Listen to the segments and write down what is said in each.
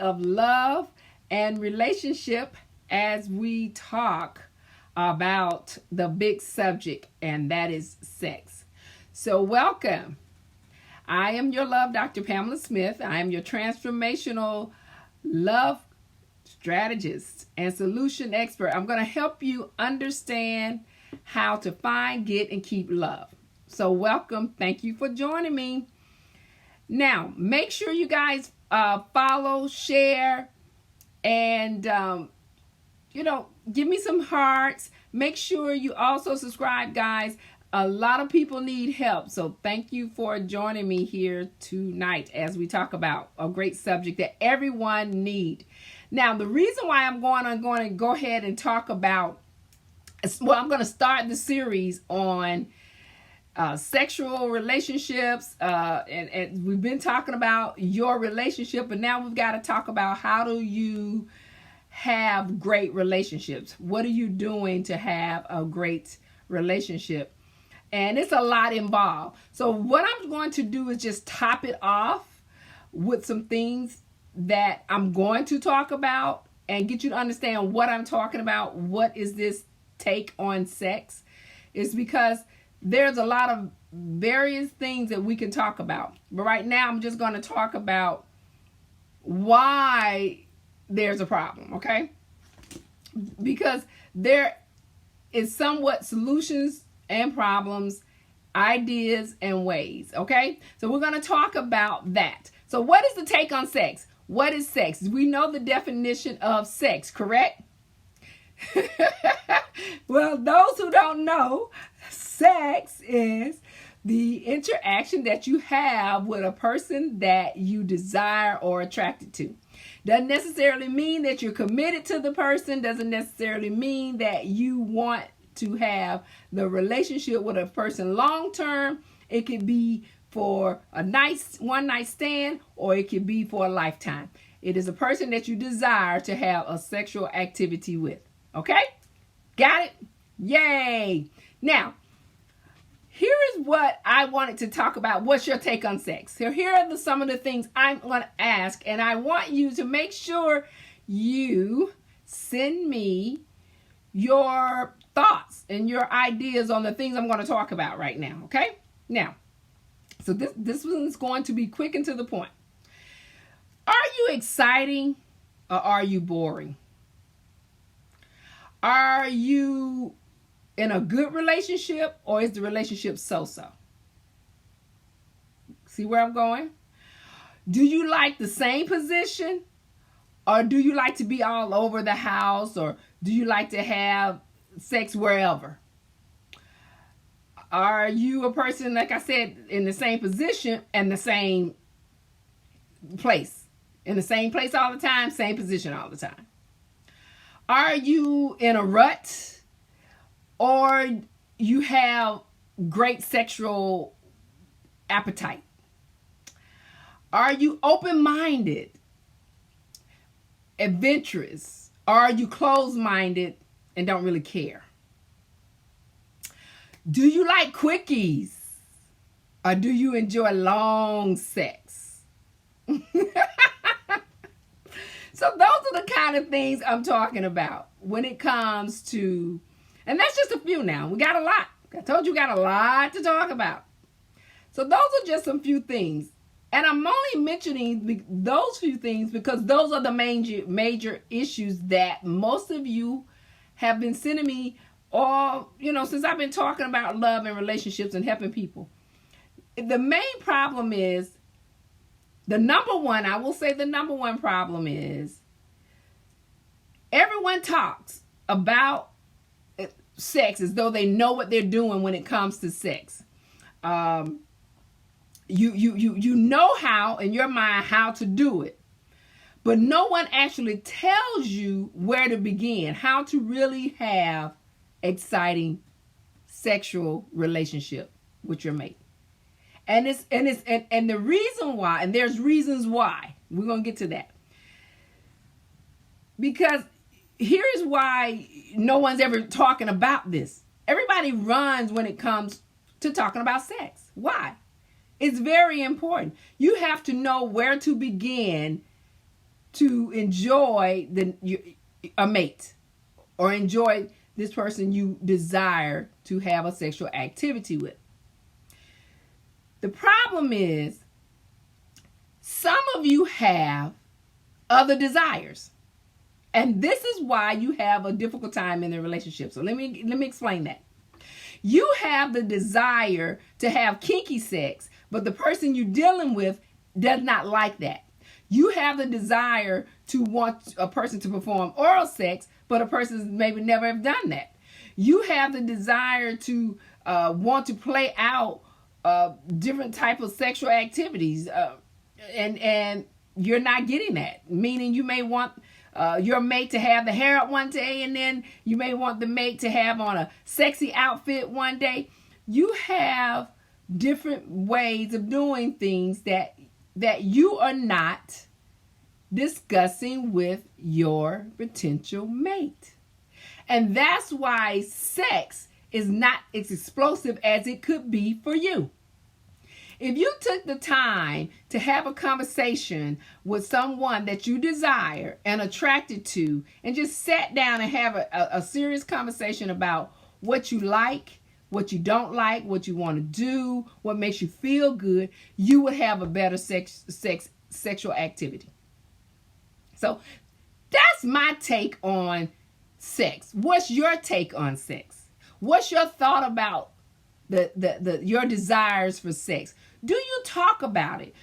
of love and relationship as we talk about the big subject, and that is sex. So, welcome. I am your love, Dr. Pamela Smith. I am your transformational love strategist and solution expert. I'm going to help you understand how to find, get, and keep love. So, welcome. Thank you for joining me. Now, make sure you guys follow, share, and give me some hearts. Make sure you also subscribe, guys. A lot of people need help, so thank you for joining me here tonight as we talk about a great subject that everyone needs. Now, the reason why I'm going to go ahead and talk about, I'm going to start the series on sexual relationships, and we've been talking about your relationship, but now we've got to talk about how do you have great relationships. What are you doing to have a great relationship? And it's a lot involved. So what I'm going to do is just top it off with some things that I'm going to talk about and get you to understand what I'm talking about. What is this take on sex? It's because there's a lot of various things that we can talk about. But right now I'm just going to talk about why there's a problem, okay? Because there is somewhat solutions and problems, ideas and ways, okay? So we're going to talk about that. So what is the take on sex? What is sex? We know the definition of sex, correct? Well, those who don't know, sex is the interaction that you have with a person that you desire or attracted to. Doesn't necessarily mean that you're committed to the person. Doesn't necessarily mean that you want to have the relationship with a person long term. It could be for a nice one night stand, or it could be for a lifetime. It is a person that you desire to have a sexual activity with. Okay? Got it? Yay! Now, here is what I wanted to talk about. What's your take on sex? So here are some of the things I'm going to ask, and I want you to make sure you send me your thoughts and your ideas on the things I'm going to talk about right now, okay? Now, so this one's going to be quick and to the point. Are you exciting or are you boring? Are you in a good relationship, or is the relationship so-so? See where I'm going? Do you like the same position, or do you like to be all over the house, or do you like to have sex wherever? Are you a person, like I said, in the same position and the same place? In the same place all the time, same position all the time? Are you in a rut, or you have great sexual appetite? Are you open-minded, adventurous? Or are you closed-minded and don't really care? Do you like quickies, or do you enjoy long sex? So those are the kind of things I'm talking about when it comes to, and that's just a few now. We got a lot. I told you we got a lot to talk about. So those are just some few things. And I'm only mentioning those few things because those are the major issues that most of you have been sending me all, since I've been talking about love and relationships and helping people. The main problem is, the number one problem is everyone talks about sex as though they know what they're doing when it comes to sex. You know how, in your mind, how to do it. But no one actually tells you where to begin, how to really have exciting sexual relationship with your mate. And the reason why, and there's reasons why, we're going to get to that. Because here's why no one's ever talking about this. Everybody runs when it comes to talking about sex. Why? It's very important. You have to know where to begin to enjoy a mate or enjoy this person you desire to have a sexual activity with. The problem is some of you have other desires. And this is why you have a difficult time in the relationship. So let me explain that. You have the desire to have kinky sex, but the person you're dealing with does not like that. You have the desire to want a person to perform oral sex, but a person maybe never have done that. You have the desire to want to play out different type of sexual activities, and you're not getting that. Meaning you may want your mate to have the hair up one day, and then you may want the mate to have on a sexy outfit one day. You have different ways of doing things that you are not discussing with your potential mate. And that's why sex is not as explosive as it could be for you. If you took the time to have a conversation with someone that you desire and attracted to, and just sat down and have a serious conversation about what you like, what you don't like, what you want to do, what makes you feel good, you would have a better sexual activity. So that's my take on sex. What's your take on sex? What's your thought about your desires for sex? Do you talk about it?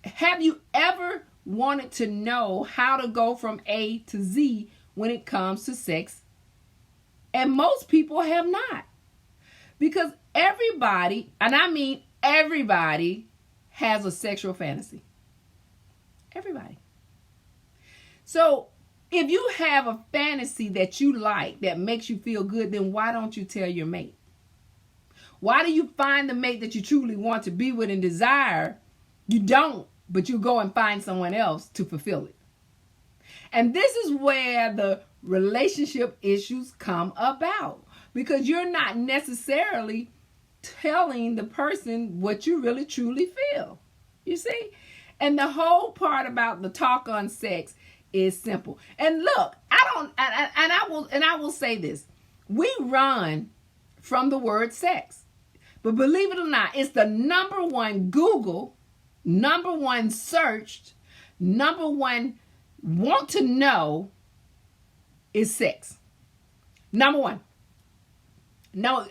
Have you ever wanted to know how to go from A to Z when it comes to sex? And most people have not. Because everybody, and I mean everybody, has a sexual fantasy. Everybody. So if you have a fantasy that you like, that makes you feel good, then why don't you tell your mate? Why do you find the mate that you truly want to be with and desire? You don't, but you go and find someone else to fulfill it. And this is where the relationship issues come about, because you're not necessarily telling the person what you really truly feel. You see? And the whole part about the talk on sex is simple. And look, I will say this. We run from the word sex. But believe it or not, it's the number one Google, number one searched, number one want to know is sex. Number one. No,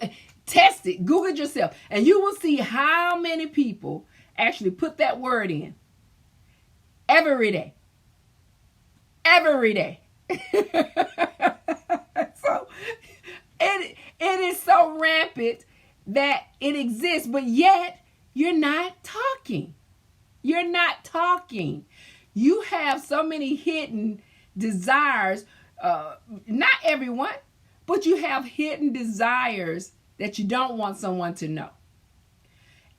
test it. Google it yourself. And you will see how many people actually put that word in every day. Every day. So it is so rampant that it exists, but yet you're not talking. You're not talking. You have so many hidden desires. Not everyone, but you have hidden desires that you don't want someone to know.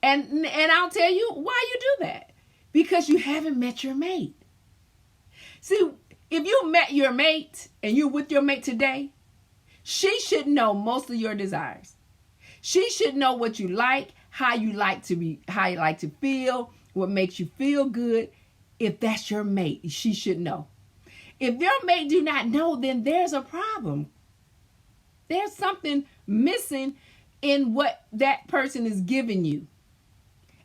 And I'll tell you why you do that. Because you haven't met your mate. See, if you met your mate and you're with your mate today, she should know most of your desires. She should know what you like, how you like to feel, what makes you feel good. If that's your mate, she should know. If your mate do not know, then there's a problem. There's something missing in what that person is giving you.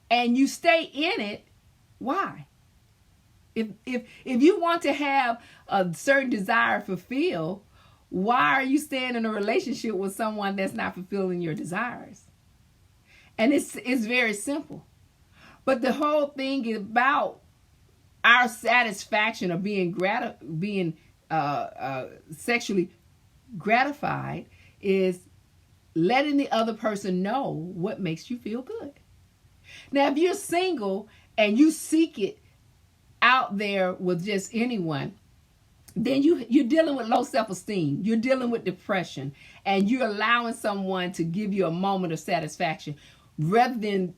And you stay in it. Why? If you want to have a certain desire fulfilled, why are you staying in a relationship with someone that's not fulfilling your desires? And it's very simple. But the whole thing is about our satisfaction of being sexually gratified is letting the other person know what makes you feel good. Now, if you're single and you seek it out there with just anyone, then you're dealing with low self-esteem. You're dealing with depression, and you're allowing someone to give you a moment of satisfaction rather than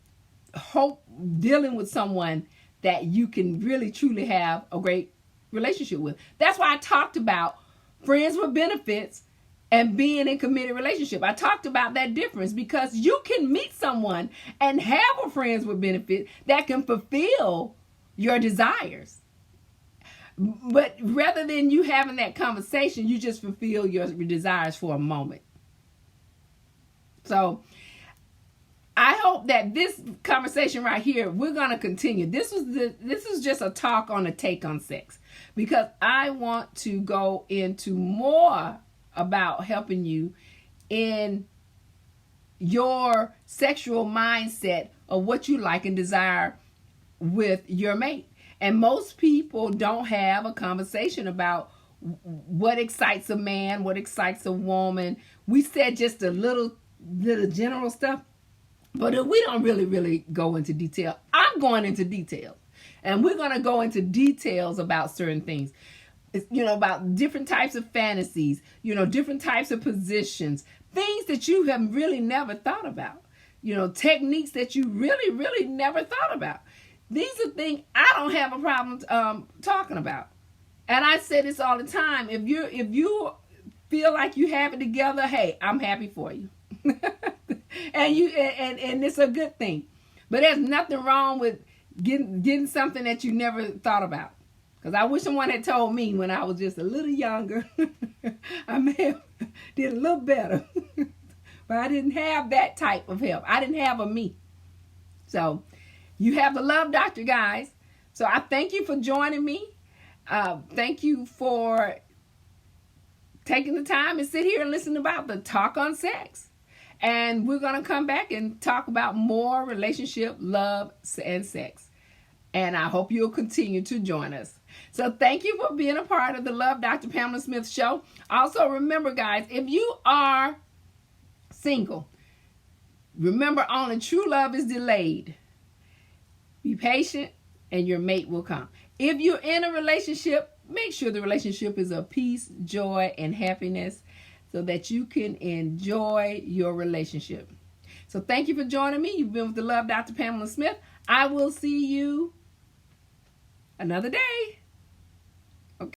dealing with someone that you can really truly have a great relationship with. That's why I talked about friends with benefits and being in a committed relationship. I talked about that difference, because you can meet someone and have a friends with benefit that can fulfill your desires. But rather than you having that conversation, you just fulfill your desires for a moment. So I hope that this conversation right here, we're going to continue. This is just a talk on a take on sex, because I want to go into more about helping you in your sexual mindset of what you like and desire with your mate. And most people don't have a conversation about what excites a man, what excites a woman. We said just a little general stuff, but we don't really go into detail. I'm going into details, and we're going to go into details about certain things, about different types of fantasies, different types of positions, things that you have really never thought about, techniques that you really never thought about. These are things I don't have a problem talking about. And I say this all the time. If you feel like you have it together, hey, I'm happy for you. and it's a good thing. But there's nothing wrong with getting something that you never thought about. Because I wish someone had told me when I was just a little younger. I may have did a little better. But I didn't have that type of help. I didn't have a me. So you have the Love Doctor, guys. So I thank you for joining me. Thank you for taking the time and sit here and listen about the talk on sex. And we're going to come back and talk about more relationship, love, and sex. And I hope you'll continue to join us. So thank you for being a part of the Love Dr. Pamela Smith Show. Also, remember, guys, if you are single, remember only true love is delayed. Be patient and your mate will come. If you're in a relationship, make sure the relationship is of peace, joy, and happiness so that you can enjoy your relationship. So thank you for joining me. You've been with the Love Dr. Pamela Smith. I will see you another day.